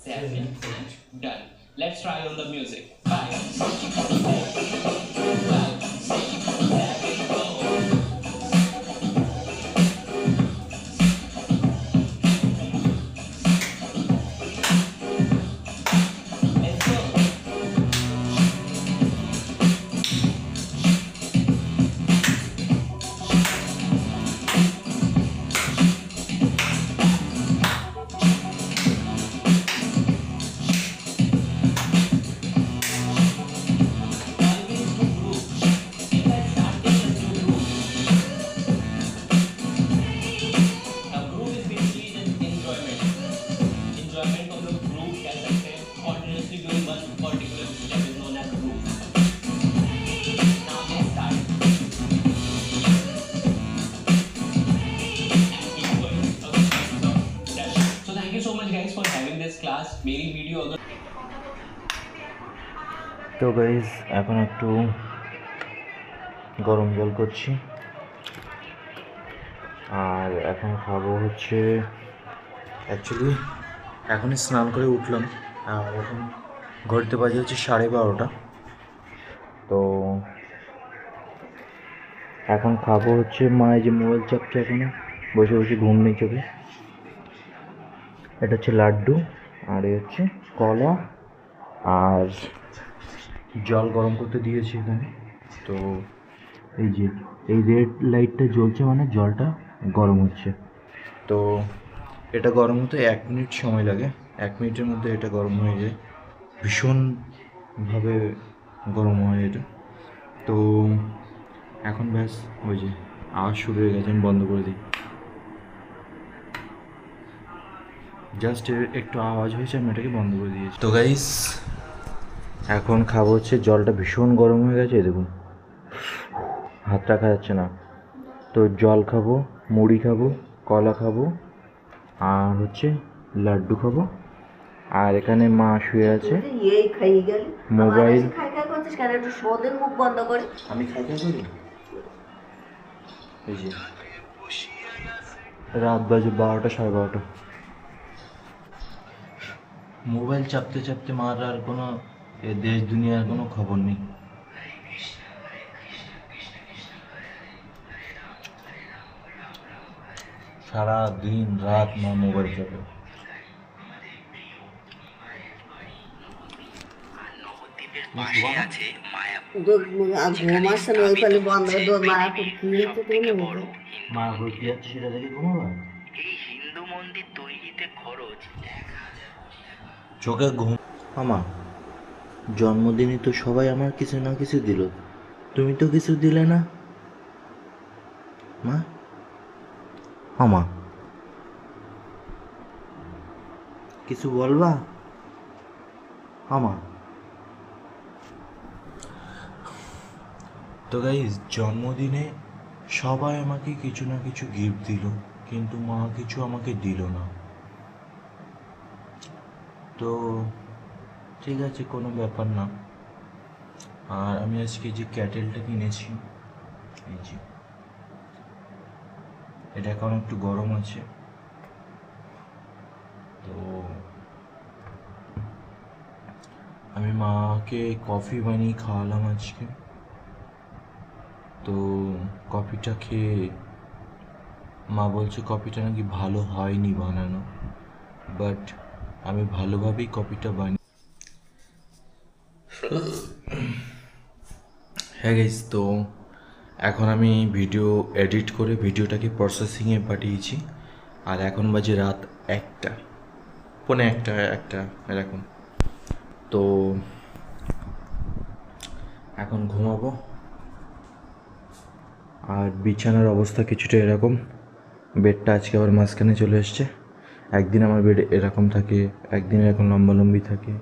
7 and done. Let's try on the music. 5, 6, 5, 6, 7, go. Let's go. Always do group. If I started a new group, a group is basically just enjoyment. Enjoyment of the group कह सकते हैं. Continuously doing one particular step is known as group. Now let's start. And keep going. Okay. So thank you so much guys for having this class. मेरी video अगर তো guys এখন একটু গরম জল করছি আর এখন খাবো হচ্ছে অ্যাকচুয়ালি এখনই স্নান করে উঠলাম আর এখন ঘড়িতে বাজে হচ্ছে 12:30। তো এখন খাবো হচ্ছে মায়ের যে মোবাইল চাপছে এখনো বসে বসে ঘুম নেই চোখে। এটা হচ্ছে লাড্ডু আর এই হচ্ছে কলা আর জল গরম করতে দিয়েছি এখানে। তো এই যে এই রেড লাইটটা জ্বলছে মানে জলটা গরম হচ্ছে। তো এটা গরম হতে 1 মিনিট সময় লাগে, 1 মিনিটের মধ্যে এটা গরম হয়ে যায়, ভীষণভাবে গরম হয় এটা। তো এখন ব্যাস ওই যে আওয়াজ শুরু হয়ে গেছে, আমি বন্ধ করে দিই। জাস্ট একটু আওয়াজ হয়েছে, আমি এটাকে বন্ধ করে দিয়েছি। তো গাইস এখন খাবো হচ্ছে জলটা ভীষণ গরম হয়ে গেছে, দেখুন হাত রাখা যাচ্ছে না। তো জল খাবো, মুড়ি খাবো, কলা খাবো আর হচ্ছে লাড্ডু খাবো। আর এখানে মা শুয়ে আছে, মোবাইল আমি খাই খাই করি। এই যে রাত বাজে 12টা 12:30, মোবাইল চাপতে চাপতে মার আর কোনো দেশ দুনিয়ার কোনো খবর নেই। সারা দিন রাত মা মোবাইল চাপে। মায়াপুর কি যাচ্ছে সেটা দেখে ঘুমাবা? চোখে ঘুম। আমার জন্মদিনে তো সবাই আমার কিছু না কিছু দিল, তুমি তো কিছু দিলে না মা। আমা কিছু বলবা আমা? তো গাইস জন্মদিনে সবাই আমাকে কিছু না কিছু গিফট দিল, কিন্তু মা কিছু আমাকে দিল না। তো ঠিক আছে, কোনো ব্যাপার না। আর আমি আজকে যে ক্যাটেলটা কিনেছি, এই যে এটা এখন একটু গরম আছে। তো আমি মাকে কফি বানিয়ে খাওয়ালাম আজকে। তো কফিটা খেয়ে মা বলছে কফিটা নাকি ভালো হয়নি বানানো, বাট আমি ভালোভাবেই কফিটা বানিয়ে। হ্যাঁ গাইস, তো এখন আমি ভিডিও এডিট করে ভিডিওটাকে প্রসেসিংয়ে পাঠিয়েছি আর এখন বাজে রাত 1টা, পৌনে 1টা এরকম। তো এখন ঘুমাবো। আর বিছানার অবস্থা কিছুটা এরকম, বেডটা আজকে আবার মাঝখানে চলে এসছে। একদিন আমার বেড এরকম থাকে, একদিন এরকম লম্বালম্বি থাকে।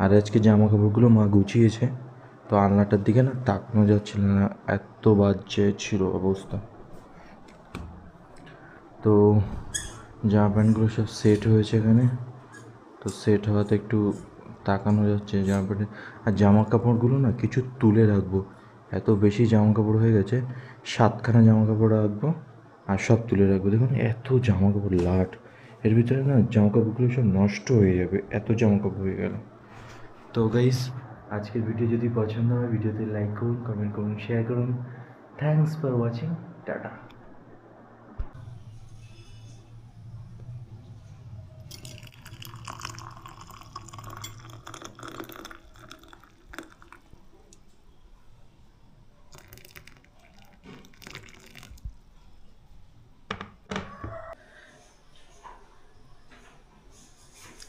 আর আজকে জামা কাপড়গুলো মা গুছিয়েছে, তো আলনাটার দিকে না তাকানো যাচ্ছিল না, এত বাজে ছিল অবস্থা। তো জামা প্যান্টগুলো সব সেট হয়েছে এখানে, তো সেট হওয়াতে একটু তাকানো যাচ্ছে জামা প্যান্টে। আর জামা কাপড়গুলো না কিছু তুলে রাখবো, এত বেশি জামা কাপড় হয়ে গেছে, 7খানা জামা কাপড় রাখবো আর সব তুলে রাখবো। দেখুন এত জামা কাপড় লাট, এর ভিতরে না জামা কাপড়গুলো সব নষ্ট হয়ে যাবে, এত জামা কাপড় হয়ে গেল। তো গাইস, আজকের ভিডিও যদি পছন্দ হয় ভিডিওতে লাইক করুন, কমেন্ট করুন, শেয়ার করুন। Thanks for watching, tata.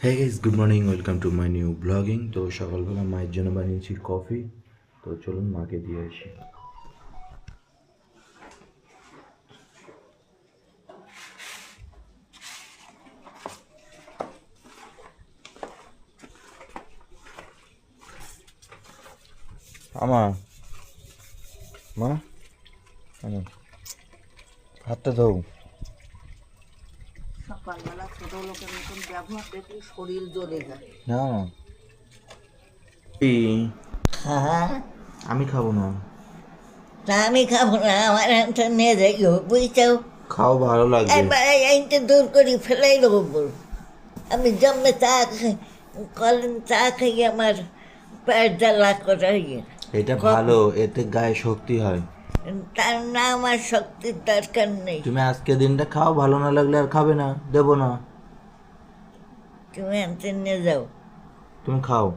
হ্যাঁ guys, good morning, welcome to my new blogging. তো সকালবেলা মায়ের জন্য বানিয়েছি কফি, তো চলুন মাকে দিয়ে আসি। মা, হাতটা ধোও। সকালবেলা ছোট লোকের মতন ব্যবহার দেখলে শরীর জ্বলে যায়। না হ্যাঁ, আমি খাবো না। তা আমি খাবো না, আমার আনতে নিয়ে যাই বুঝছো। খাও, ভালো লাগবে। একবার আইনটা দূর করে ফেলাই দেবো বল। আমি জন্মে চা খাই, কলেন চা খাই, আমার পেট জ্বালা করে ইয়ে। এটা ভালো, এতে গায়ে শক্তি হয়। তার না, আমার শক্তির দরকার নেই। তুমি আজকে দিনটা খাও, ভালো না লাগলে আর খাবে না, দেবো না। তুমি আনতে নিয়ে যাও, তুমি খাও।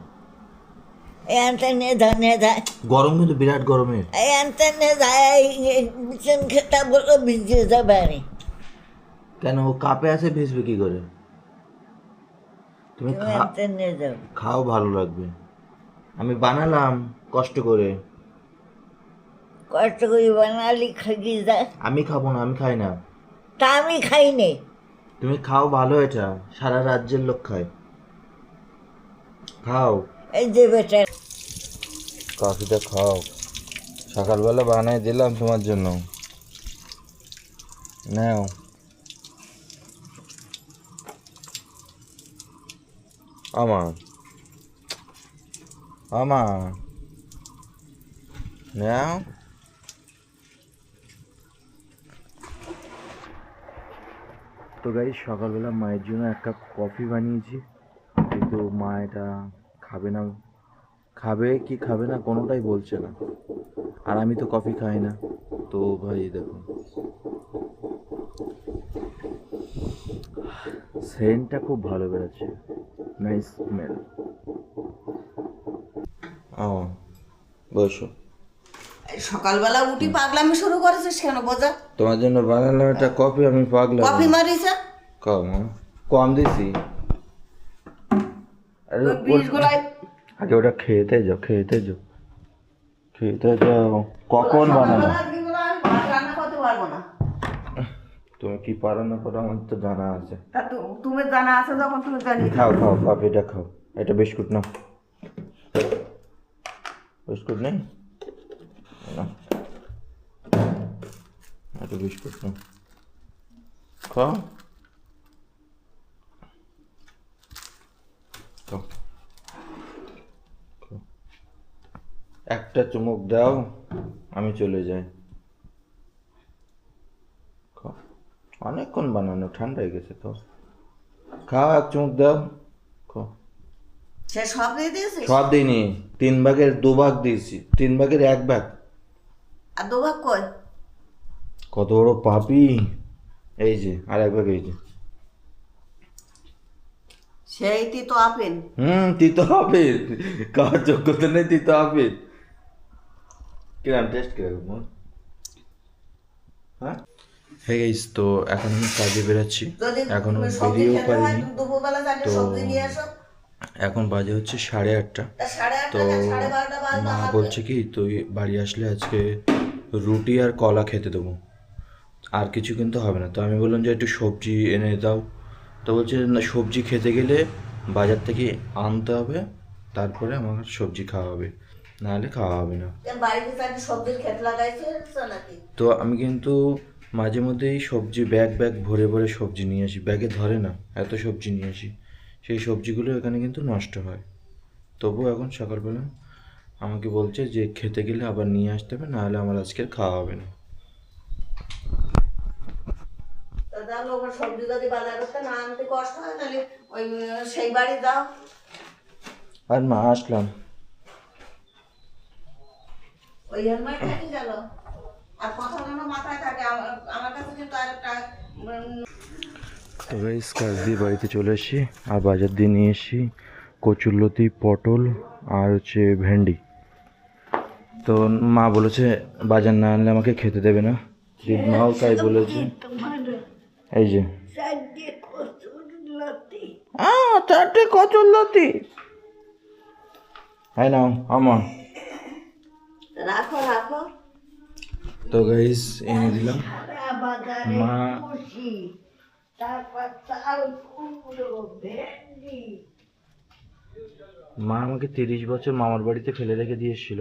এই আনতে নিয়ে যাও, নিয়ে যায়। গরম কিন্তু বিরাট গরমের। এই আনতে নিয়ে যায়, বিছন খেতা বলো ভিজে যাবে। আমি কেন, ও কাপে আছে, ভিজবে কি করে? তুমি তুমি আনতে নিয়ে যাও। খাও, ভালো লাগবে। আমি বানালাম কষ্ট করে। কষ্ট করে বানালি খাই যায়। আমি খাবো না, আমি খাই না। তা আমি খাই নে। তুমি খাও, ভালো, এটা সারা রাজ্যের লোক খায়। খাও, এই যে বেটা, কফিটা খাও। সকালবেলা বানাই দিলাম তোমার জন্য, নাও। আমার নাও। তো গাইস, সকালবেলা মায়ের জন্য এক কাপ কফি বানিয়েছি, কিন্তু মা এটা খাবে না, খাবে কি খাবে না কোনোটাই বলছে না। আর আমি তো কফি খাই না। তো ভাই দেখুন, সেন্টটা খুব ভালো বেরোচ্ছে, নাইস স্মেল। বসো। সকালবেলা উঠি পাগলামি শুরু করেছিস কেন বোঝা? তোমার জন্য বানালাম একটা কফি, আমি পাগলা। কফি মারিছে কম দিছি। আরে আগে ওটা খেতে যাও, কখন বানানো? রান্না করতে পারবো না। তুমি কি পারো না পারো আমার তো জানা আছে। তা তুমি জানা আছে যখন, তুমি জানি। খাও কফিটা খাও। এটা বিস্কুট নাও, বিস্কুট নেই না, এটা বিস্কুট নাও, খাও। একটা চুমুক দাও, আমি চলে যাই। অনেকক্ষণ বানানো, ঠান্ডা হয়ে গেছে তো। খাও, এক চুমুক দাও, খাও। সে সব দিয়ে দিয়েছিস? সব দিইনি, 3 ভাগের 2 ভাগ দিয়েছি, 3 ভাগের 1 ভাগ। আর দুভাগ কই? কত বড় পাপি! এই যে আর 1 ভাগ, এই যে। সেই তো আপেন। তিতো হবে, খাওয়ার যোগ্যতা নেই, তিতো হবে। কিরম টেস্ট কিরকম? হ্যাঁ গাইস, তো এখন আমি কাজে বেরোচ্ছি, এখনো বেরিয়েও পারিনি। তো এখন বাজে হচ্ছে 8:30। তো মা বলছে কি, তুই বাড়ি আসলে আজকে রুটি আর কলা খেতে দেবো, আর কিছু কিন্তু হবে না। তো আমি বললাম যে একটু সবজি এনে দাও। তো বলছে না, সবজি খেতে গেলে বাজার থেকে আনতে হবে, তারপরে আমার সবজি খাওয়া হবে, নাহলে খাওয়া হবে না। তো আমি কিন্তু মাঝে মধ্যেই সবজি ব্যাগ ভরে ভরে সবজি নিয়ে আসি, ব্যাগে ধরে না, এত সবজি নিয়ে আসি। সেই সবজিগুলো এখানে কিন্তু নষ্ট হয়। তবুও এখন সকালবেলা আমাকে বলছে যে খেতে গেলে আবার নিয়ে আসতে হবে, নাহলে আমার আজকের খাওয়া হবে না। বাজার লোকের সবজি যদি বাজার করতে না আনতে কষ্ট হয় তাহলে ওই সেই বাড়ি যাও। আর মা আসলাম। ওই হেলমেট নিয়ে গেল আর কথা যেন মাথায় থাকে। আমার কাছে কিন্তু আর একটা তো গাইস কাজ দিয়ে বাড়িতে চলে এসেছি, আর বাজার দিয়ে নিয়ে এসেছি কচুরলতি, পটল আর হচ্ছে ভেন্ডি। তো মা বলেছে বাজার না আনলে আমাকে খেতে দেবে না, মাও তাই বলেছে। এই যে চারটে কচুরলতি, হ্যাঁ নাও আমার। রাখো রাখো। তো গাইস এনে দিলাম। মা মা আমাকে 30 বছর মামার বাড়িতে ফেলে রেখে দিয়েছিল,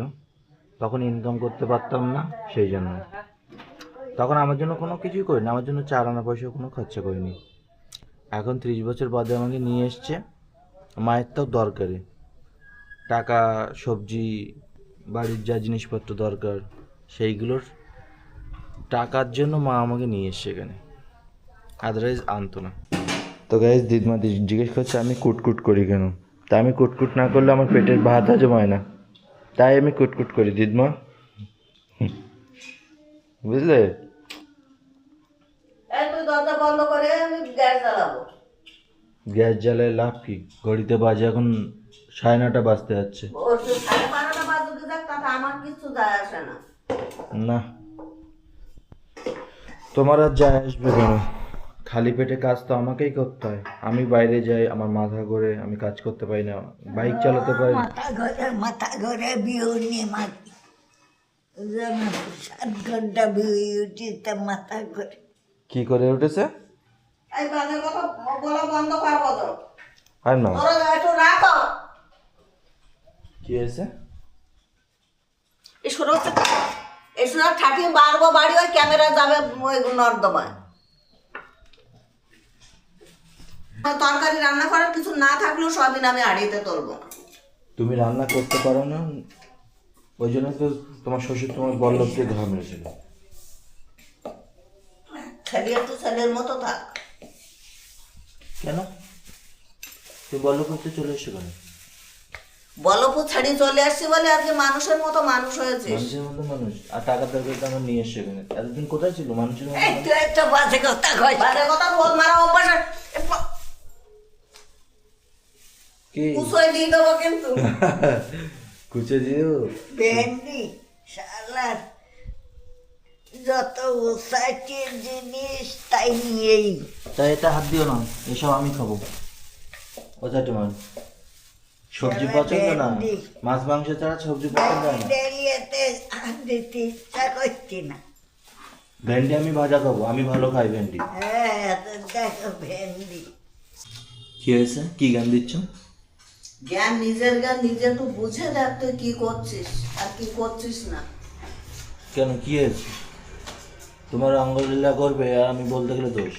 তখন ইনকাম করতে পারতাম না, সেই জন্য তখন আমার জন্য কোনো কিছুই করিনি, আমার জন্য 4 আনা পয়সা কোনো খরচা করিনি। এখন 30 বছর বাদে আমাকে নিয়ে এসছে, মায়ের তাও দরকারি টাকা, সবজি, বাড়ির যা জিনিসপত্র দরকার সেইগুলোর টাকার জন্য মা আমাকে নিয়ে এসছে এখানে, আদারওয়াইজ আনতো না। তো গাইজ দিদমা জিজ্ঞেস করছে আমি কুটকুট করি কেন, তাই আমি কুটকুট না করলে আমার পেটের ভাত হজম হয় না, তাই আমি কুটকুট করি দিদমা, বুঝলে? এই তুই দরজা বন্ধ করে আমি গ্যাস জ্বালাবো। গ্যাস জ্বালায় লাভ কি, ঘড়িতে বাজে এখন 9:30 বাজতে যাচ্ছে। ওর 12:30 বাজুক যাক, তাতে আমার কিছু যায় আসে না। না তোমার আর যায় আসবে কেন, খালি পেটে কাজ তো আমাকেই করতে হয়। আমি বাইরে যাই, আমার মাথা ঘোরে, আমি কাজ করতে পারি না, বাইক চালাতে পারি। মাথা ঘরে বিউনি মাটি 7 ঘন্টা বিউটি মাথা ঘরে। কি করে উঠেছে? এই বাজে কথা বলা বন্ধ কর বলো। আর না ওরা একটু রাখো। কি হয়েছে? এই শুরু হচ্ছে, এই শুরু ঠাটি মারবো বাড়ি, ওই ক্যামেরা যাবে ওই নর্দমায়। তরকারি রান্না করার কিছু না থাকলেও সবই আমি হাঁড়িতে তুলবো। তুমি রান্না করতে পারো না, ওই জন্য তো তোমার শ্বশুর তোমার বল্লভকে ঘা মেরেছিল। ছেলে একটু ছেলের মতো থাক। কেন তুই বল্লভ করতে চলে এসে কেন? বলপুর ছাড়ি চলে আসছি বলে আজকে মানুষের মতো মানুষ হয়েছে। মানুষের মতো মানুষ, আর টাকা দরকার আমার নিয়ে এসে এখানে। এতদিন কোথায় ছিল মানুষের মতো? এই তুই একটা বাজে কথা কই, বাজে কথা রোজ মারা অভ্যাস। কি কুচোয় দিয়ে দেবো কিন্তু। কুচে দিও। ভেন্ডি সালাদ যত ওসাইটির জিনিস তাই নিয়েই। তাই এটা হাত দিও না, এসব আমি খাবো। কোথায় তোমার সবজি পছন্দ না? মাছ মাংস ছাড়া সবজি পছন্দ না? দেরিয়েতে দিতে ইচ্ছা করছি না। ভেন্ডি আমি ভাজা খাবো, আমি ভালো খাই ভেন্ডি। হ্যাঁ তো দেখো ভেন্ডি। কি হয়েছে, কি গান দিচ্ছ? জ্ঞান নিজের জ্ঞান নিজে একটু বুঝে দেখ তুই কি করছিস আর কি করছিস না। কেন কি হয়েছে? তোমার অঙ্গলীলা করবে আর আমি বলতে গেলে দোষ?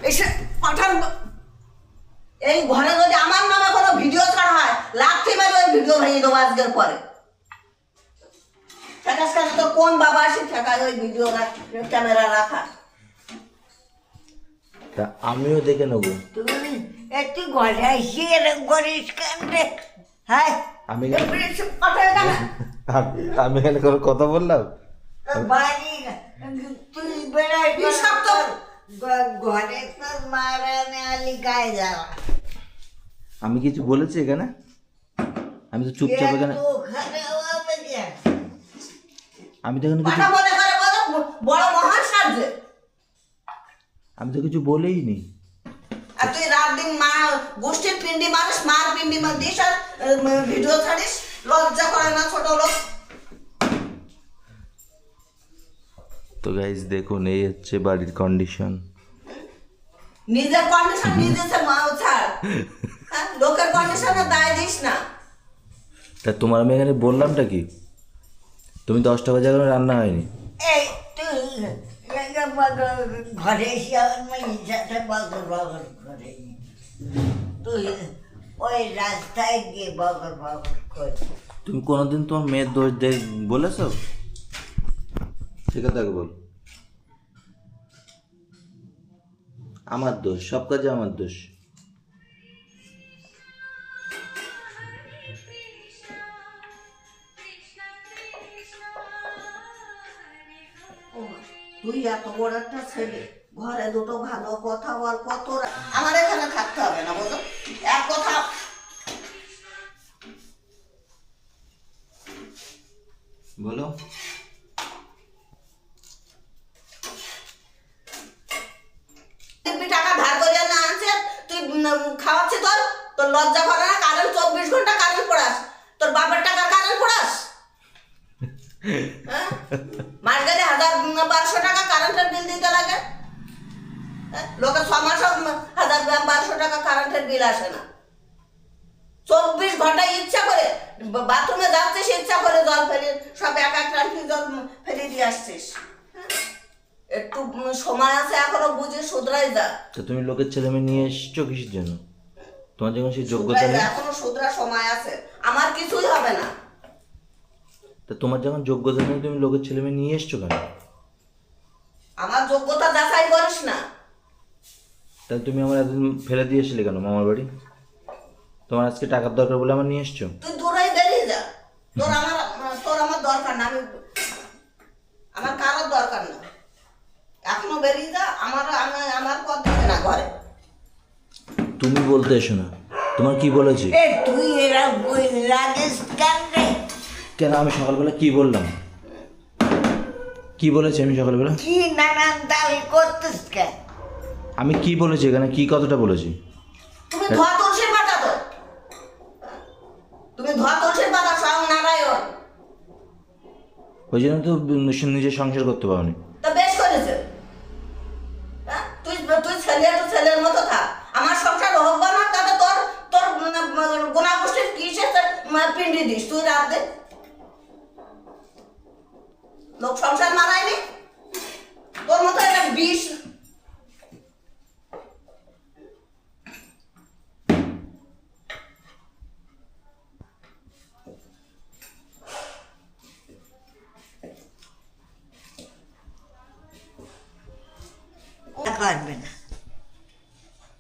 এসে পাঠান এই ঘরে যদি আমার নামে কোনো ভিডিও ছাড়া হয়, লাথি মেরে ওই ভিডিও ভেঙে দেবো আজকের পরে। ঠেকাস কেন, তোর কোন বাবা আসে ঠেকায় ওই ভিডিও ক্যামেরা রাখা? তা আমিও দেখে নেবো। তুই একটু ঘরে আসি এরকম করিস কেন রে? হ্যাঁ আমি পাঠায় কেন? আমি এখানে কোনো কথা বললাম? বাড়ি তুই বেড়াই এসব তো ঘরে তোর মারানে আলি গায়ে যাওয়া। আমি কিছু বলেছি এখানে? আমি তো চুপচাপ এখানে, ওখানে হবে যে আমি তো এখানে কিছু, পাঠা মনে করে বলো বড় মহান সাহায্য। আমি তো কিছু বলেই নি। আর তুই রাত দিন মা গোষ্ঠীর পিন্ডি মানুষ, মার পিন্ডি দিস আর ভিডিও ছাড়িস, লজ্জা করে না ছোট লোক? তো গাইজ দেখুন এই হচ্ছে বাড়ির কন্ডিশন। নিজের কন্ডিশন নিজে ছাড়, লোকের কন্ডিশনে দায় দিস না। তা তোমার আমি এখানে বললামটা কি? তুমি 10টা বাজে এখন রান্না হয়নি। এই তুই ঘরে এসে আমার মেয়ের সাথে বগর বগর করে তুই ওই রাস্তায় গিয়ে বগর বগর কর। তুমি কোনোদিন তোমার মেয়ের দোষ বলেছো? ঠিক আছে বল। আমার দোষ, সব কাজে আমার দোষ। ও, তুই এত বড় একটা ছেলে, ঘরে দুটো ভালো কথা বল, কত আমার এখানে থাকতে হবে না বলো, এক কথা। বলো। টাকা ধার করে না আনছে, তুই খাওয়াচ্ছি, তোর তোর লজ্জা করে না? কারেন্ট 24 ঘন্টা কারেন্ট পড়াস, তোর বাপের টাকা কারেন্ট পড়াস? হ্যাঁ? মাস গেলে 1200 টাকা কারেন্টের বিল দিতে লাগে। হ্যাঁ? লোকের 6 মাস 1200 টাকা কারেন্টের বিল আসে না। 24 ঘন্টা ইচ্ছা করে বাথরুমে যাচ্ছিস, ইচ্ছা করে জল ফেলি, সব এক ট্যাঙ্কি জল ফেলি দিয়ে আসছিস। হ্যাঁ? একটু সময় আছে এখনো, বুঝে শুধরাই যা। তো তুমি লোকের ছেলে মেয়ে নিয়ে এসছো কিসের জন্য? তোমার যখন সেই যোগ্যতা শুধরাই যা, নেই। এখনো শুধরা সময় আছে, আমার কিছুই হবে না। তা তোমার যখন যোগ্যতা নেই তুমি লোকের ছেলে মেয়ে নিয়ে এসছো কেন? আমার যোগ্যতা যাচাই করিস না। তাহলে তুমি আমার এতদিন ফেলে দিয়ে এসেছিলে কেন মামার বাড়ি? তোমার আজকে টাকার দরকার বলে আমার নিয়ে এসছো? তুই দূরেই বেরিয়ে যা, তোর আমার দরকার না, আমার কারোর দরকার না। এখনো বেরিয়ে যা, আমার পথ দিবে না ঘরে। তুমি বলতে এসো না, তোমার কি বলেছি? এ তুই এরা বই লাগিস কেন রে? কেন আমি সকালবেলা কি বললাম? কি বলেছি আমি সকালবেলা? কি নানান দাল করতিস কেন? আমি কি বলেছি এখানে, কি কথাটা বলেছি? তুমি ধোয়া তুলসীর পাতা, তো তুমি ধোয়া তুলসীর পাতা, স্বয়ং নারায়ণ। ওই জন্য তো নিজের সংসার করতে পারোনি। তো বেশ করেছে। হ্যাঁ? তুই তুই ছেলে তো ছেলের মতো থাক, আমার সংসার হোক বা না, তাতে তোর তোর গোনাগোষ্ঠীর কিসে পিন্ডি দিস তুই রাত দে। লোক সংসার মারায়নি, তোর মতো একটা বিষ। করবে না।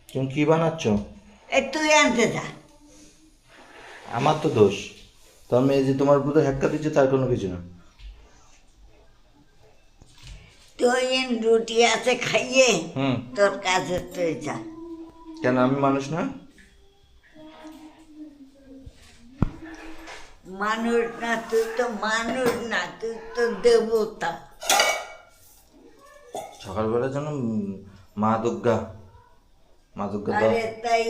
তুমি কি বানাচ্ছ? এ তুই আনতে যা। আমার তো দোষ, তোমার মেয়ে যে তোমার উপর হ্যাক্কা দিচ্ছে তার কোনো কিছু না। তুই রুটি আছে খাইয়ে হুম। তোর কাছে তুই যা। কেন আমি মানুষ না? মানুষ না, তুই তো মানুষ না, তুই তো দেবতা। সকালবেলা যেন মা দুর্গা দাও। আরে তাই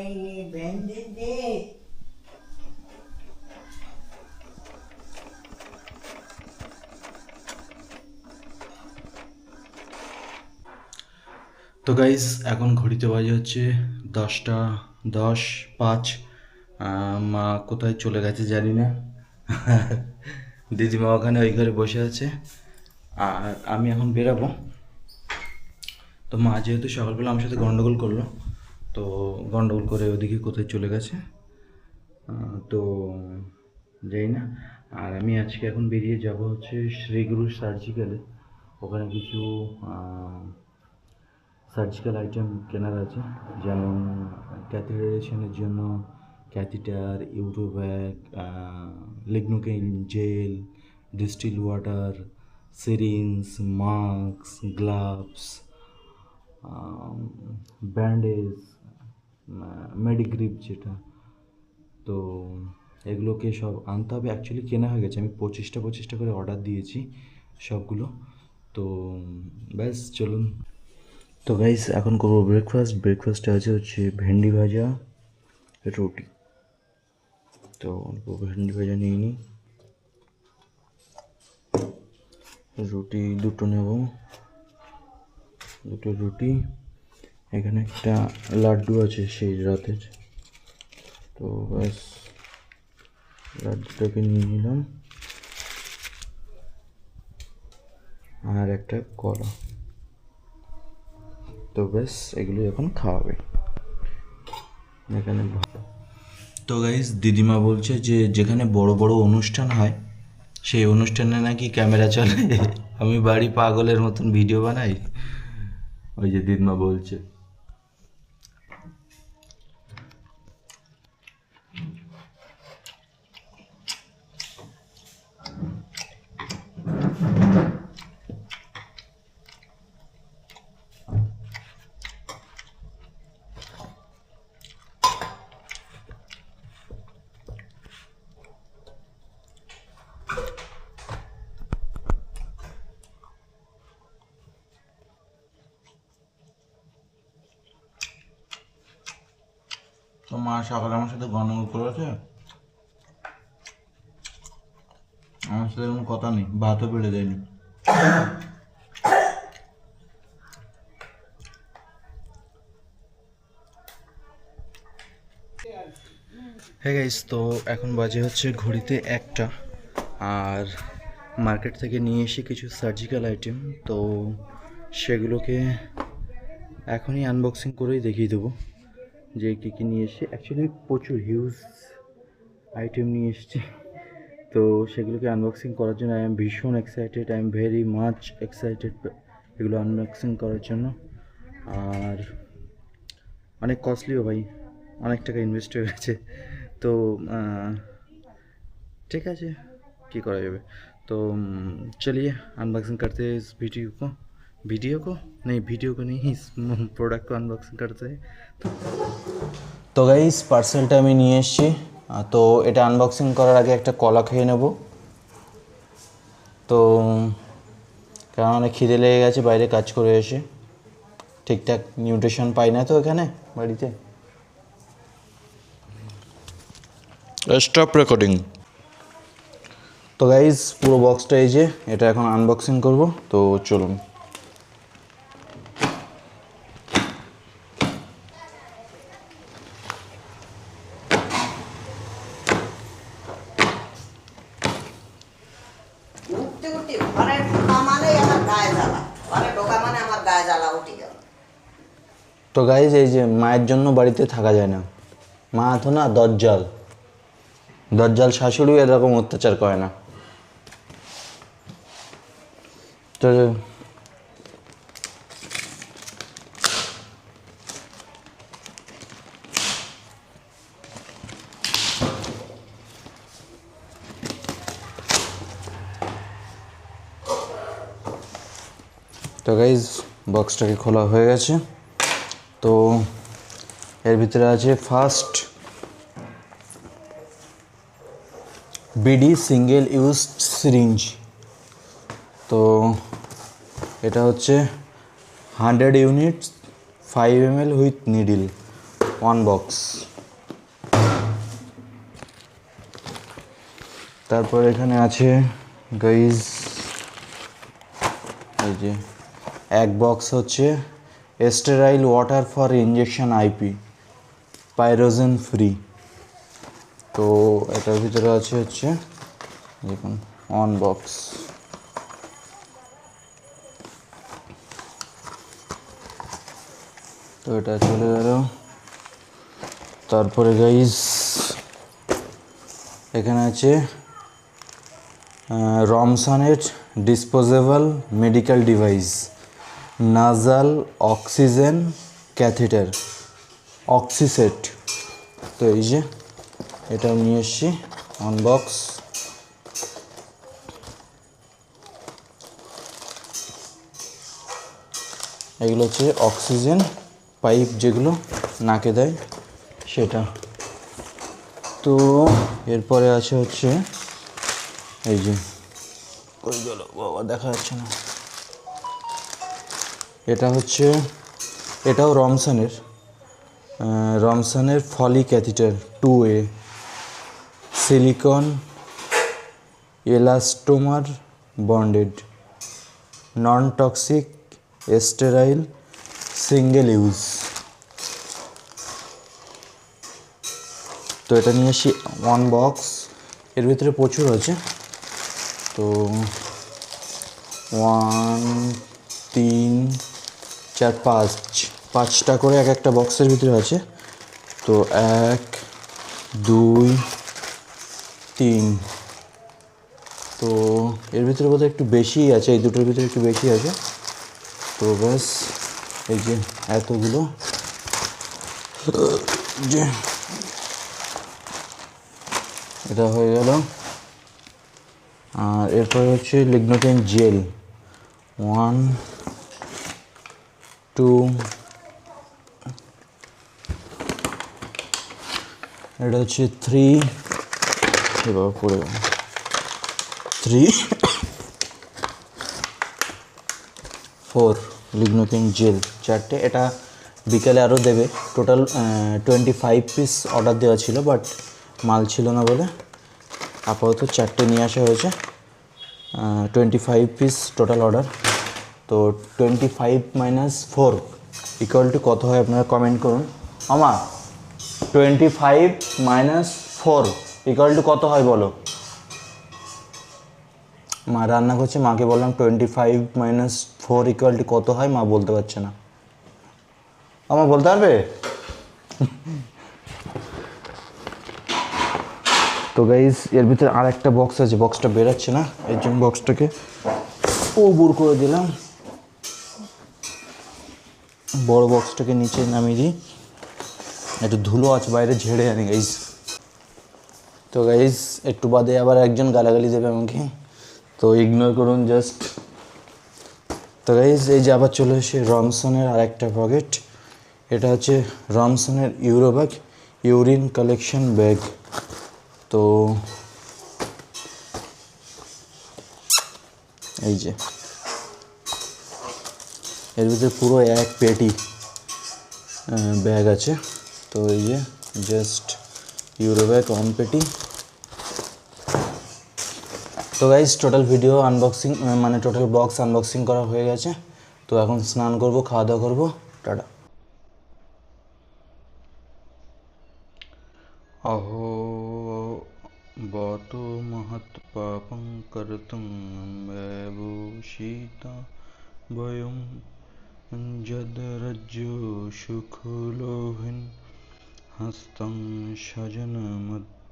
এই ভেন্ডি দে। তো গাইস এখন ঘড়িতে বাজে হচ্ছে 10:10:05। মা কোথায় চলে গেছে জানি না। দিদিমা ওখানে ওই ঘরে বসে আছে, আর আমি এখন বেরাবো। তো মা যেহেতু সকালবেলা আমার সাথে গন্ডগোল করলো, তো গন্ডগোল করে ওদিকে কোথায় চলে গেছে, তো যাই না। আর আমি আজকে এখন বেরিয়ে যাব হচ্ছে শ্রীগুরু সার্জিক্যালে, ওখানে কিছু সার্জিক্যাল আইটেম কেনার আছে, যেমন ক্যাথেটারাইজেশনের জন্য catheter, urobag, lignocaine gel, distil water, syringe, mask, gloves, bandage, medigrip যেটা, তো এগুলোকে সব আনতে হবে। অ্যাকচুয়ালি কেনা হয়ে গেছে, আমি 25টা করে অর্ডার দিয়েছি সবগুলো। তো ব্যাস চলুন। তো গাইস এখন করবো ব্রেকফাস্টে আছে হচ্ছে ভেন্ডি ভাজা, রুটি। তো ভেন্ডি ভাজা নিয়ে নিই, রুটি দুটো নেব, দুটো রুটি। এখানে একটা লাড্ডু আছে সেই রাতের, তো ব্যাস লাড্ডুটাকে নিয়ে নিলাম, আর একটা কলা। তো ব্যাস এগুলো এখন খাওয়াবে এখানে। তো গাইস দিদিমা বলছে যে যেখানে বড় বড় অনুষ্ঠান হয় সেই অনুষ্ঠানে নাকি ক্যামেরা চলে। আমি বাড়ি পাগলের মতন ভিডিও বানাই, ওই যে দিদমা বলছে। তো মা সকালে আমার সাথে গন্ডগোল করেছে, আমার সাথে কোনো কথা নেই, ভাতও বেড়ে দেয়নি। হ্যাঁ গাইস, তো এখন বাজে হচ্ছে ঘড়িতে 1টা, আর মার্কেট থেকে নিয়ে এসে কিছু সার্জিক্যাল আইটেম, তো সেগুলোকে এখনই আনবক্সিং করেই দেখিয়ে দেবো যে কী কী নিয়ে এসেছি। অ্যাকচুয়ালি প্রচুর হিউজ আইটেম নিয়ে এসেছি, তো সেগুলোকে আনবক্সিং করার জন্য আই এম ভীষণ excited, I am very much excited এগুলো আনবক্সিং করার জন্য। আর অনেক কস্টলিও ভাই, অনেক টাকা ইনভেস্ট হয়ে গেছে, তো ঠিক আছে, কি করা যাবে। तो चलिए अनबॉक्सिंग करते हैं इस वीडियो को नहीं, इस प्रोडक्ट को अनबॉक्सिंग करते हैं। তো গাইস, পার্সেলটা আমি নিয়ে এসেছি, তো এটা আনবক্সিং করার আগে একটা কলা খেয়ে নেব, তো কারণ অনেক খিদে লেগে গেছে বাইরে কাজ করে এসে, ঠিকঠাক নিউট্রিশন পাই না তো এখানে বাড়িতে। Stop recording. তো গাইজ, পুরো বক্সটা এই যে, এটা এখন আনবক্সিং করব, তো চলুন। উঠতে উঠতে ঘরে ঢোকা মানে আমার গায়ে জ্বালা, ঘরে ঢোকা মানে আমার গায়ে জ্বালা উঠে গেল। তো গাইজ, এই যে মায়ের জন্য বাড়িতে থাকা যায় না, মা তো না দজ্জাল শাশুড়ি এরকম অত্যাচার করে না। তো গাইজ, বক্সটাকে খোলা হয়ে গেছে, তো এর ভিতরে আছে first BD single use syringe. তো এটা হচ্ছে 100 units 5 ml with needle, 1 box. তারপর এখানে আছে গাইজ, এই যে এক বক্স হচ্ছে sterile water for injection IP, pyrogen free. তো এটার ভিতরে আছে হচ্ছে দেখুন 1 বক্স। তো এটা চলে গেল। তারপরে গাইজ এখানে আছে রমসানের disposable medical device, nasal oxygen catheter, oxyset. তো এই যে এটাও নিয়ে এসছি 1 বক্স। এগুলো হচ্ছে অক্সিজেন পাইপ, যেগুলো নাকে দেয় সেটা। তো এরপরে আছে হচ্ছে এই যে, ওই গেল বাবা, দেখা যাচ্ছে না, এটা হচ্ছে, এটাও রমসানের Foley catheter 2A, silicone elastomer bonded, non toxic, sterile, single use. তো এটা নিয়ে আসি 1 বক্স, এর ভিতরে প্রচুর আছে। তো 1 3 4 5টা করে একটা বক্সের ভিতরে আছে। তো 1 2 3, তো এর ভিতরে বোধহয় একটু বেশিই আছে, এই দুটোর ভিতরে একটু বেশি আছে। তো ব্যাস এই যে এতগুলো যে এটা হয়ে গেল। আর এরপরে হচ্ছে লিগনোটেন জেল 1 2 এটা হচ্ছে 3 এবার পড়ে 3 4 লিগনোটেন জেল 4টে। এটা বিকেলে আরও দেবে। টোটাল 25 পিস অর্ডার দেওয়া ছিল, বাট মাল ছিল না বলে আপাতত 4টে নিয়ে আসা হয়েছে। 25 পিস টোটাল অর্ডার। তো 25 - 4 = কত হয় আপনারা কমেন্ট করুন। আমা 25 - 4 = কত হয় বলো। মা রান্না করছে, মাকে বললাম 25 - 4 = কত হয়, মা বলতে পারছে না। আমার বলতে পারবে? তো গাইজ এর ভিতরে আর একটা বক্স আছে, বক্সটা বেরাচ্ছে না, এর জন্য বক্সটাকে উবুর করে দিলাম। বড় বক্সটাকে নিচে নামিয়ে দিই, একটু ধুলো আছে বাইরে, ঝেড়ে আনি গাইজ। তো গাইজ একটু বাদে আবার একজন গালাগালি দেবে আমাকে, তো ইগনোর করুন জাস্ট। তো গাইজ এই যে আবার চলে এসে রমসনের আর একটা পকেট। এটা হচ্ছে রমসনের uro bag, urine collection bag. তো এই যে এর ভিতরে পুরো এক পেটি ব্যাগ আছে। তো এই যে জাস্ট ইউরো ব্যাগ 1 পেটি। তো গাইজ টোটাল ভিডিও আনবক্সিং মানে টোটাল বক্স আনবক্সিং করা হয়ে গেছে। তো এখন স্নান করব, খাওয়া দাওয়া করবো, টাটা। अहो बतो महत्पापं कर्तुं वैभूषिता वयं जदरज्जो सुखलोहिन् हस्तं सजनमद्दता।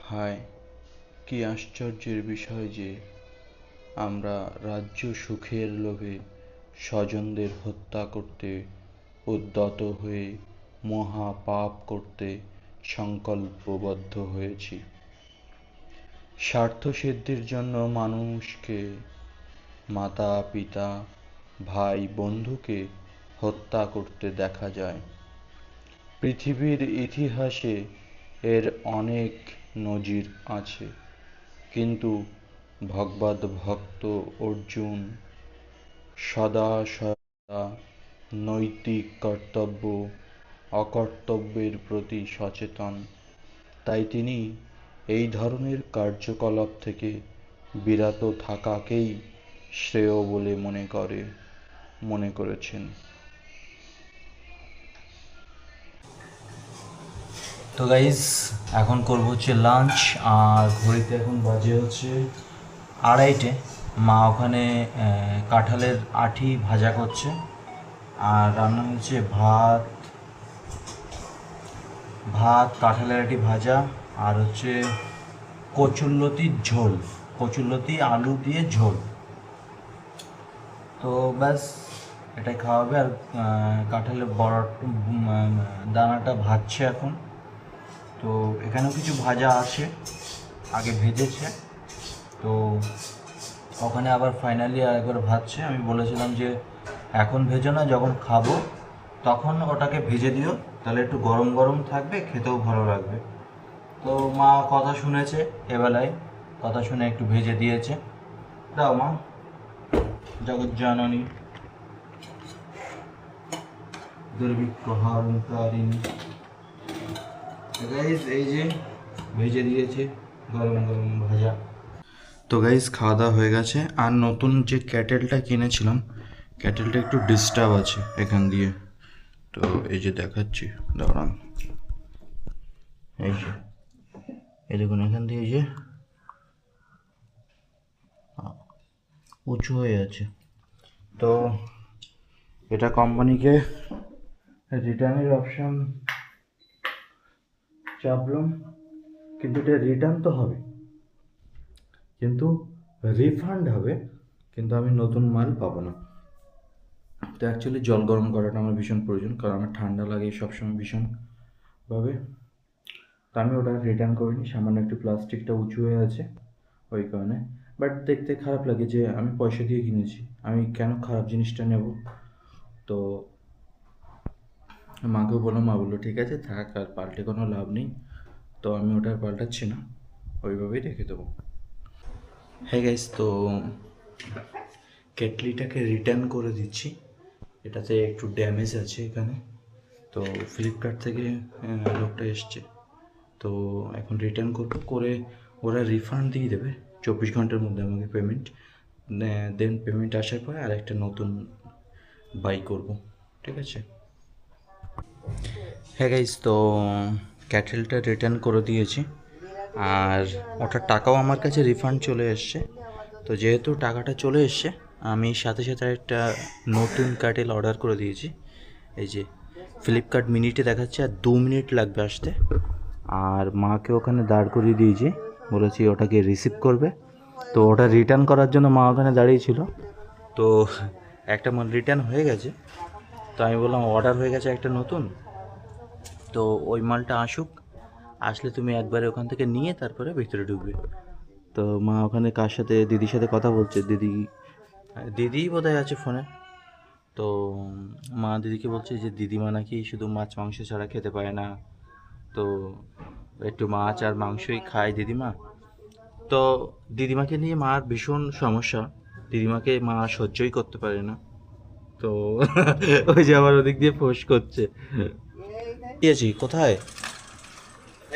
হায়, কি আশ্চর্যের বিষয় যে আমরা রাজ্য সুখের লোভে স্বজনদের হত্যা করতে উদ্যত হয়ে মহা পাপ করতে সংকল্পবদ্ধ হয়েছি। স্বার্থসিদ্ধির জন্য মানুষকে, মাতা পিতা ভাই বন্ধুকে হত্যা করতে দেখা যায়। পৃথিবীর ইতিহাসে এর অনেক নজির আছে, কিন্তু ভগবদ ভক্ত অর্জুন সদা সর্বদা নৈতিক কর্তব্য অকর্তব্যের প্রতি সচেতন। তাই তিনি এই ধরনের কার্যকলাপ থেকে বিরত থাকাকেই শ্রেয় বলে মনে করেছেন। তো গাইজ এখন করবো হচ্ছে লাঞ্চ, আর ঘড়িতে এখন বাজে হচ্ছে 2:30। মা ওখানে কাঁঠালের আঁটি ভাজা করছে, আর রান্না হচ্ছে ভাত কাঁঠালের আঁটি ভাজা, আর হচ্ছে কচুরলতির ঝোল, কচুরলতি আলু দিয়ে ঝোল। তো ব্যাস এটাই খাওয়া হবে। আর কাঁঠালের বড় দানাটা ভাজছে এখন। তো এখানেও কিছু ভাজা আছে, আগে ভেজেছে, তো ওখানে আবার ফাইনালি আরেকবার ভাজছে। আমি বলেছিলাম যে এখন ভেজো না, যখন খাবো তখন ওটাকে ভেজে দিও, তাহলে একটু গরম গরম থাকবে, খেতেও ভালো লাগবে। তো মা কথা শুনেছে, এবেলায় কথা শুনে একটু ভেজে দিয়েছে। দাও মা, জগৎ জননী দুর্ভিক্ষ হারণকারিণী। গাইজ এই যে ভেজে দিয়েছে গরম গরম ভাজা। তো গাইজ খাওয়া দাওয়া হয়ে গেছে। আর নতুন যে ক্যাটেলটা কিনেছিলাম, ক্যাটেলটা একটু ডিস্টার্ব আছে এখান দিয়ে, তো এই যে দেখাচ্ছি, দাঁড়ান। এই যে এই দেখুন, এখান দিয়ে এই যে উঁচু হয়ে আছে। তো এটা কোম্পানিকে রিটার্নের অপশান চাপলাম, কিন্তু এটা রিটার্ন তো হবে, কিন্তু রিফান্ড হবে কিন্তু আমি নতুন মাল পাবো না। তো অ্যাকচুয়ালি জল গরম করাটা আমার ভীষণ প্রয়োজন, কারণ আমার ঠান্ডা লাগে সবসময় ভীষণভাবে। তো আমি ওটা রিটার্ন করিনি, সামান্য একটু প্লাস্টিকটা উঁচু হয়ে আছে ওই কারণে। বাট দেখতে খারাপ লাগে যে আমি পয়সা দিয়ে কিনেছি, আমি কেন খারাপ জিনিসটা নেব। তো মাকেও বললাম, মা বললো ঠিক আছে থাক, আর পাল্টে কোনো লাভ নেই। তো আমি ওটা আর পাল্টাচ্ছি না, ওইভাবেই রেখে দেবো। হ্যাঁ গাইস, তো কেটলিটাকে রিটার্ন করে দিচ্ছি। এটাতে একটু ড্যামেজ আছে এখানে। তো ফ্লিপকার্ট থেকে লোকটা এসছে, তো এখন রিটার্ন করবো, করে ওরা রিফান্ড দিয়ে দেবে 24 ঘন্টার মধ্যে আমাকে পেমেন্ট। দেন পেমেন্ট আসার পরে আর একটা নতুন বাই করব, ঠিক আছে। হ্যাঁ গাইস, তো ক্যাটেলটা রিটার্ন করে দিয়েছি, আর ওটার টাকাও আমার কাছে রিফান্ড চলে এসছে। তো যেহেতু টাকাটা চলে এসছে, আমি সাথে সাথে একটা নতুন ক্যাটেল অর্ডার করে দিয়েছি। এই যে ফ্লিপকার্ট মিনিটে দেখাচ্ছে আর 2 মিনিট লাগবে আসতে। আর মাকে ওখানে দাঁড় করিয়ে দিয়েছি, বলেছি ওটাকে রিসিভ করবে। তো ওটা রিটার্ন করার জন্য মা ওখানে দাঁড়িয়েছিল। তো একটা মাল রিটার্ন হয়ে গেছে, তো আমি বললাম অর্ডার হয়ে গেছে একটা নতুন, তো ওই মালটা আসুক, আসলে তুমি একবারে ওখান থেকে নিয়ে তারপরে ভিতরে ঢুকবে। তো মা ওখানে কার সাথে, দিদির সাথে কথা বলছে, দিদিই বোধহয় আছে ফোনে। তো মা দিদিকে বলছে যে দিদিমা নাকি শুধু মাছ মাংস ছাড়া খেতে পারে না, তো একটু মাছ আর মাংসই খায় দিদিমা। তো দিদিমাকে নিয়ে মার ভীষণ সমস্যা, দিদিমাকে মা সহ্যই করতে পারে না। তো ওই যে আবার ওদিক দিয়ে ফোঁস করছে। কি আছি কোথায়?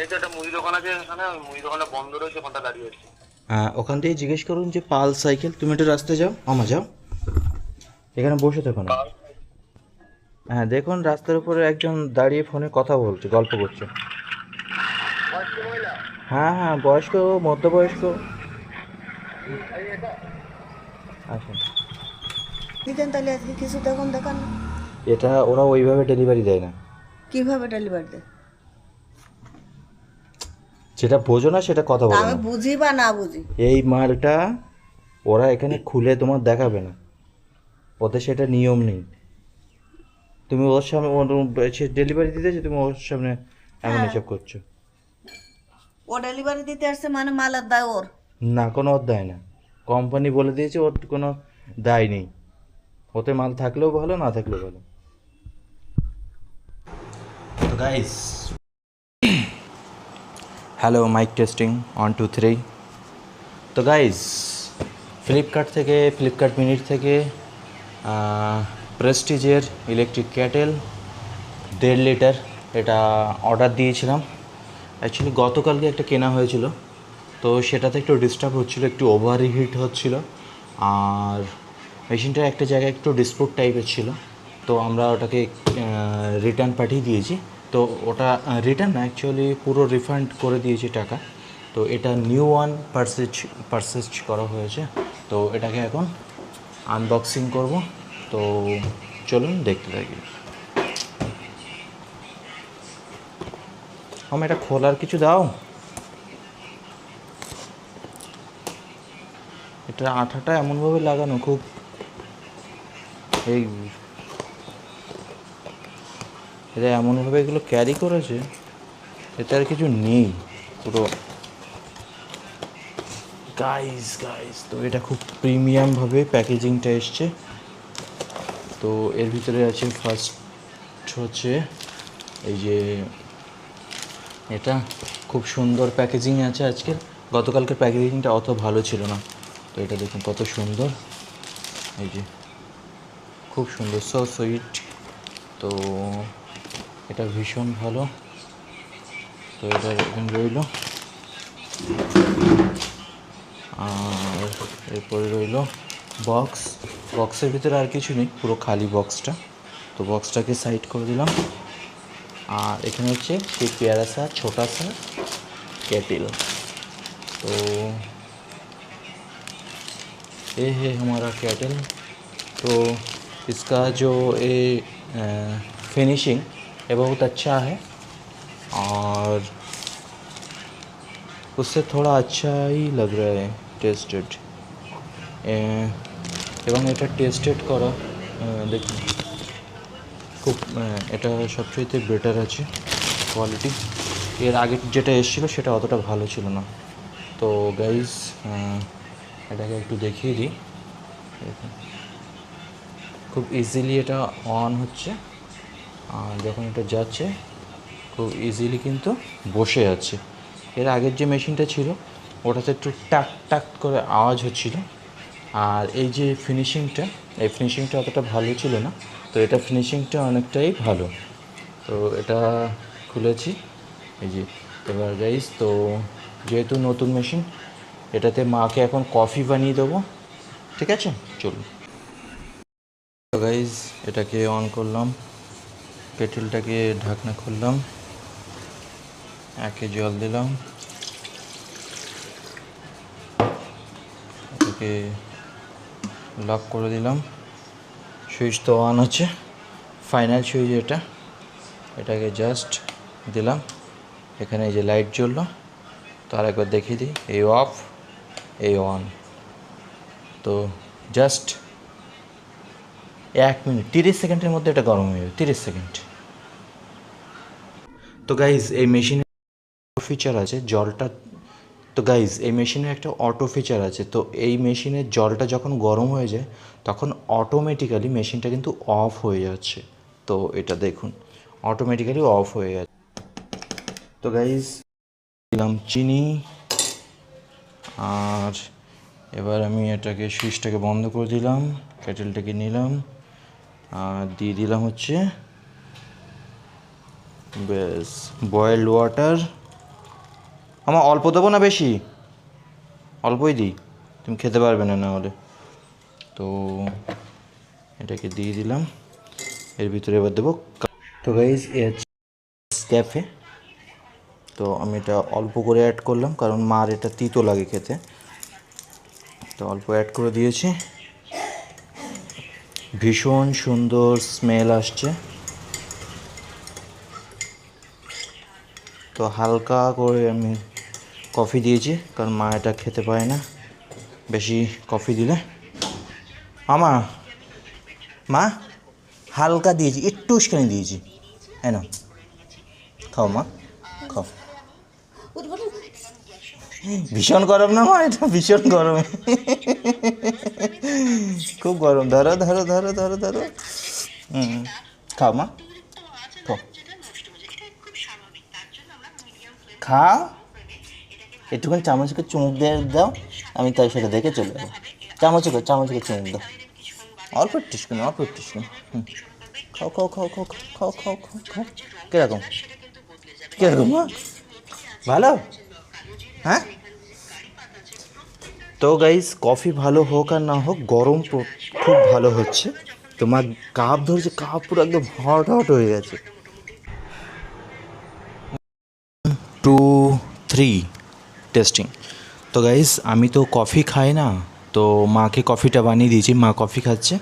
এই তো একটা মুদি দোকান আছে এখানে, ওই মুদি দোকানটা বন্ধ রয়েছে, ওখানটা দাঁড়িয়ে আছে। ওখান থেকে জিজ্ঞেস করুন যে পাল সাইকেল, তুমি একটু রাস্তায় যাও, মামা যাও, এখানে বসে থাকো না। হ্যাঁ দেখুন, রাস্তার উপরে একজন দাঁড়িয়ে ফোনে কথা বলছে, গল্প করছে। হ্যাঁ হ্যাঁ, বয়স্ক মধ্যবয়স্ক। আসুন। দিতেন তাহলে আজকে কিছু তখন দেখান না। এটা ওরা ওইভাবে ডেলিভারি দেয় না। কিভাবে ডেলিভারি দেয়? যেটা বোঝো না সেটা কথা বলো আমি না। বুঝি বা না বুঝি, এই মালটা ওরা এখানে খুলে তোমার দেখাবে না, ওদের সেটা নিয়ম নেই। তুমি ওর সামনে ডেলিভারি দিতেছে, তুমি ওর সামনে এমন হিসাব করছো। ও ডেলিভারি দিতে আসছে মানে মালের দায় ওর। না, কোনো ওর দায় না, কোম্পানি বলে দিয়েছে, ওর কোনো দায় নেই। ওতে মাল থাকলেও ভালো, না থাকলেও ভালো। তো গাইস, হ্যালো, মাইক টেস্টিং 1 2 3। তো গাইস, ফ্লিপকার্ট মিনিট থেকে প্রেস্টিজের ইলেকট্রিক ক্যাটেল 1.5 লিটার এটা অর্ডার দিয়েছিলাম। অ্যাকচুয়ালি গতকালকে একটা কেনা হয়েছিল, তো সেটাতে একটু ডিস্টার্ব হচ্ছিলো, একটু ওভার হিট হচ্ছিলো, আর মেশিনটা একটা জায়গায় একটু ডিসপুট টাইপের ছিল। তো আমরা ওটাকে রিটার্ন পাঠিয়ে দিয়েছি। তো ওটা রিটার্ন না, অ্যাকচুয়ালি পুরো রিফান্ড করে দিয়েছি টাকা। তো এটা নিউ ওয়ান পারচেজ করা হয়েছে। তো এটাকে এখন আনবক্সিং করব। তো চলুন দেখতে থাকি। আমি এটা খোলার কিছু দাও। এটা আঠাটা এমনভাবে লাগানো, খুব এই এটা এমনভাবে এগুলো ক্যারি করেছে, এতে আর কিছু নেই পুরো। গাইস, তো এটা খুব প্রিমিয়ামভাবে প্যাকেজিংটা এসছে। তো এর ভিতরে আছে ফার্স্ট হচ্ছে এই যে এটা, খুব সুন্দর প্যাকেজিং আছে আজকের, গতকালকের প্যাকেজিংটা অত ভালো ছিল না। তো এটা দেখুন কত সুন্দর, এই যে খুব সুন্দর, সো সুইট। তো এটা ভীষণ ভালো। তো এটা এখানে রইল, আর এরপরে রইল বক্সের ভিতরে আর কিছু নেই, পুরো খালি বক্সটা। তো বক্সটাকে সাইড করে দিলাম। আর এখানে হচ্ছে एक प्यारा सा छोटा सा केटल। तो ये है हमारा केटल। तो इसका जो ये फिनिशिंग ये बहुत अच्छा है, और उससे थोड़ा अच्छा ही लग रहा है टेस्टेड। এবং এটা টেস্টেড করা, দেখুন খুব এটা সবচেয়ে বেটার আছে কোয়ালিটি। এর আগে যেটা এসেছিলো সেটা অতটা ভালো ছিল না। তো গাইজ এটাকে একটু দেখিয়ে দিই। দেখুন খুব ইজিলি এটা অন হচ্ছে, আর যখন এটা যাচ্ছে খুব ইজিলি কিন্তু বসে যাচ্ছে। এর আগের যে মেশিনটা ছিল ওটাতে একটু টাক টাক করে আওয়াজ হচ্ছিল। আর এই যে ফিনিশিংটা, এই ফিনিশিংটা অতটা ভালো ছিল না, তো এটা ফিনিশিংটা অনেকটাই ভালো। তো এটা খুলেছি এই যে। এবার গাইজ, তো যেহেতু নতুন মেশিন, এটাতে মাকে এখন কফি বানিয়ে দেবো, ঠিক আছে? চলুন। তো গাইজ এটাকে অন করলাম, কেটেলটাকে ঢাকনা খুললাম, একে জল দিলাম, এটাকে লক করে দিলাম। সুইচ তো অন আছে, ফাইনাল সুইচ এটা। এটাকে জাস্ট দিলাম, এখানে এই যে লাইট জ্বললো। তো আরেকবার দেখিয়ে দিই, এই অফ, এই অন। তো জাস্ট 1 মিনিট 30 সেকেন্ডের মধ্যে এটা গরম হয়ে যাবে, 30 সেকেন্ড। তো গাইজ এই মেশিনে ফিচার আছে জলটা, তো গাইজ এই মেশিনের একটা অটো ফিচার আছে। তো এই মেশিনের জলটা যখন গরম হয়ে যায় তখন অটোমেটিক্যালি মেশিনটা কিন্তু অফ হয়ে যাচ্ছে। তো এটা দেখুন অটোমেটিক্যালি অফ হয়ে যাচ্ছে। তো গাইজ দিলাম চিনি, আর এবার আমি এটাকে সুইচটাকে বন্ধ করে দিলাম, কেটেলটাকে নিলাম, আর দিয়ে দিলাম হচ্ছে বেশ বয়েলড ওয়াটার। আমার অল্প দেবো না বেশি? অল্পই দিই, তুমি খেতে পারবে না না হলে। তো এটাকে দিয়ে দিলাম, এর ভিতরে এবার দেবো। তো গাইজ এ হচ্ছে ক্যাফে। তো আমি এটা অল্প করে অ্যাড করলাম কারণ মার এটা তিতো লাগে খেতে, তো অল্প অ্যাড করে দিয়েছি। ভীষণ সুন্দর স্মেল আসছে। তো হালকা করে আমি কফি দিয়েছি কারণ মা এটা খেতে পারে না বেশি কফি দিলে। মা হালকা দিয়েছি, একটু উস্কানি দিয়েছি, হ্যাঁ না, খাও মা খাও। ভীষণ গরম না মা, এটা ভীষণ গরম, খুব গরম। ধরো ধরো ধরো ধরো ধরো, খাও মা খাও, খাও। একটুখানি চামচকে চুমুক দিয়ে দাও, আমি তাই সেটা দেখে চলে যাবো। চামচকে চুমুক দাও, অল্প একটুখানি, অল্প একটুখানি। খাও খাও খাও খাও খাও খাও খাও খাও। কীরকম কীরকম মা, ভালো? হ্যাঁ। তো গাইস কফি ভালো হোক আর না হোক, গরম খুব ভালো হচ্ছে। তোমার কাপ ধরেছে, কাপ পুরো একদম হট হট হয়ে গেছে। 2, 3 টেস্টিং। তো গাইস আমি তো কফি খাই না, তো মাকে কফিটা বানিয়ে দিয়েছি, মা কফি খাচ্ছে।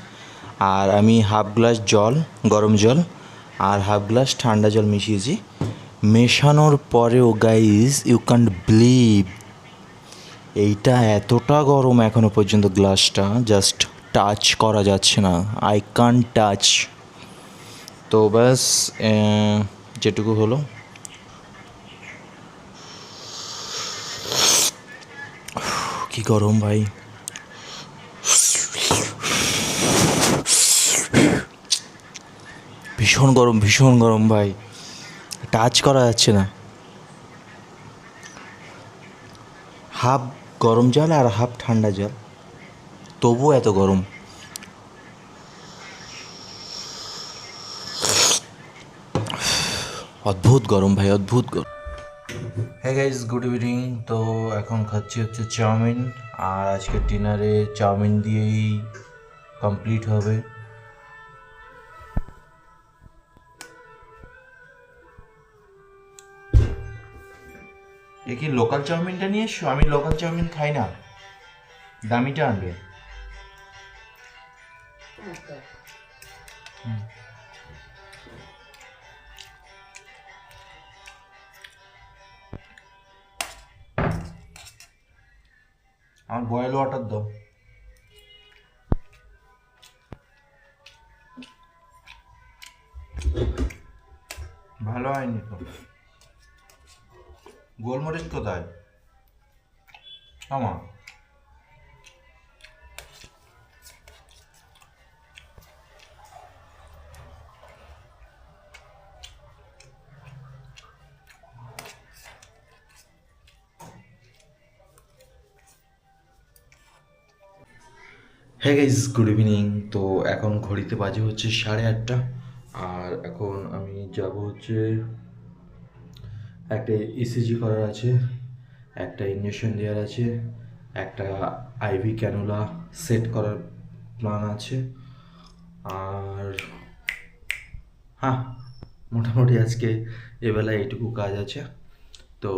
আর আমি হাফ গ্লাস জল, গরম জল আর হাফ গ্লাস ঠান্ডা জল মিশিয়েছি। মেশানোর পরেও গাইস ইউ ক্যান্ট বিলিভ এইটা এতটা গরম এখনও পর্যন্ত, গ্লাসটা জাস্ট টাচ করা যাচ্ছে না, আই কান্ট টাচ। তো ব্যাস যেটুকু হলো। কি গরম ভাই, ভীষণ গরম, ভীষণ গরম ভাই, টাচ করা যাচ্ছে না। হাফ গরম জল আর হাফ ঠান্ডা জল, তবুও এত গরম। অদ্ভুত গরম ভাই, অদ্ভুত গরম। হ্যাঁ গাইজ, গুড ইভিনিং। তো এখন খাচ্ছি হচ্ছে চাউমিন, আর আজকের ডিনারে চাউমিন দিয়েই কমপ্লিট হবে। এ কি লোকাল চাউমিনটা নিয়ে এসো? আমি লোকাল চাউমিন খাই না, দামিটা আনবে। আমার বয়েল ওয়াটার দাও। ভালো হয়নি তো। গোলমরিচ কোথায় আমার? হ্যাঁ গাইজ, গুড ইভিনিং। তো এখন ঘড়িতে বাজে হচ্ছে 8:30, আর এখন আমি যাব হচ্ছে একটা ইসিজি করার আছে, একটা ইঞ্জেকশন দেওয়ার আছে, একটা আইভি ক্যানুলা সেট করার প্ল্যান আছে, আর हाँ মোটামুটি আজকে এবেলায় এইটুকু কাজ আছে। तो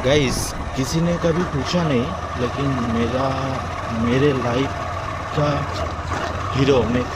गाइस, किसी ने कभी पूछा नहीं, लेकिन मेरे लाइफ का हीरो मैं